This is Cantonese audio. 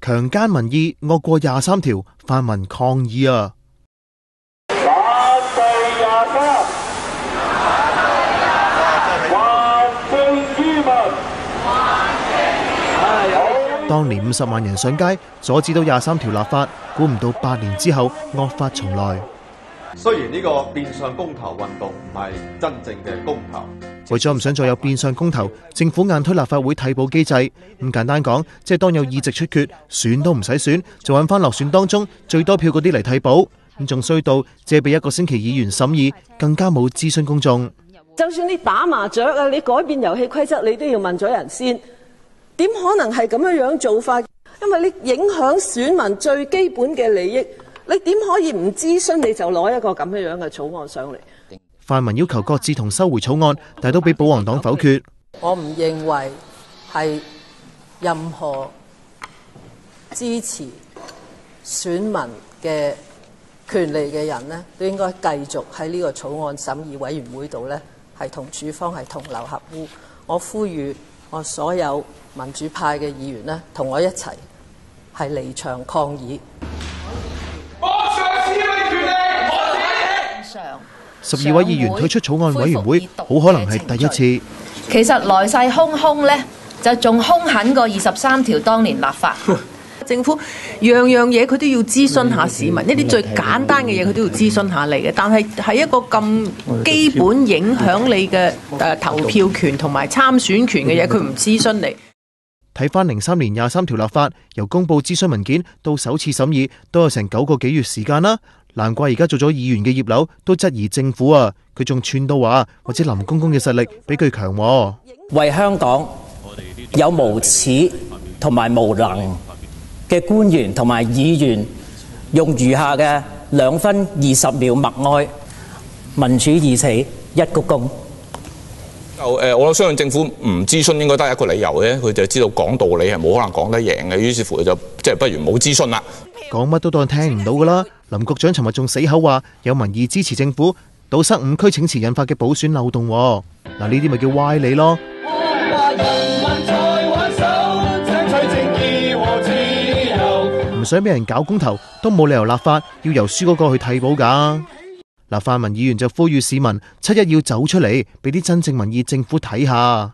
強姦民意惡過23條，泛民抗議啊！當年50萬人上街阻止到23條立法，估唔到8年之後惡法重來。雖然呢個變相公投運動唔係真正嘅公投，為咗唔想再有變相公投，政府硬推立法會替補機制。咁簡單講，即係當有議席出缺，選都唔使選，就揾翻落選當中最多票嗰啲嚟替補。咁仲衰到借俾1個星期議員審議，更加冇諮詢公眾。就算你打麻雀啊，你改變遊戲規則，你都要問咗人先。點可能係咁樣做法？因為你影響選民最基本嘅利益，你點可以唔諮詢你就攞一個咁樣嘅草案上嚟？泛民要求擱置同收回草案，但都俾保皇黨否決。我唔認為係任何支持選民嘅權利嘅人呢，都應該繼續喺呢個草案審議委員會度呢，係同處方係同流合污。我呼籲我所有民主派嘅議員呢，同我一齊係離場抗議。12位議員退出草案委員會，好可能係第一次。其實來勢洶洶呢，就仲兇狠過23條當年立法。政府樣樣嘢佢都要諮詢下市民，呢啲最簡單嘅嘢佢都要諮詢下你嘅。但係喺一個咁基本影響你嘅投票權同埋參選權嘅嘢，佢唔諮詢你。睇翻03年23條立法，由公佈諮詢文件到首次審議，都有成9個幾月時間啦。難怪而家做咗議員嘅葉劉都質疑政府啊，佢仲串到話或者林公公嘅實力比佢強。為香港有無恥同埋無能嘅官員同埋議員，用餘下嘅2分20秒默哀，民主已死，一鞠躬。我相信政府唔諮詢應該得一個理由嘅，佢就知道講道理係冇可能講得贏嘅，於是乎就不如冇諮詢啦。講乜都當聽唔到噶啦。林局長尋日仲死口話有民意支持政府堵塞5區請辭引發嘅補選漏洞。嗱，呢啲咪叫歪理咯。唔想俾人搞公投，都冇理由立法要由輸嗰個去替補噶。泛民議員就呼籲市民7·1要走出嚟，俾啲真正民意政府睇下。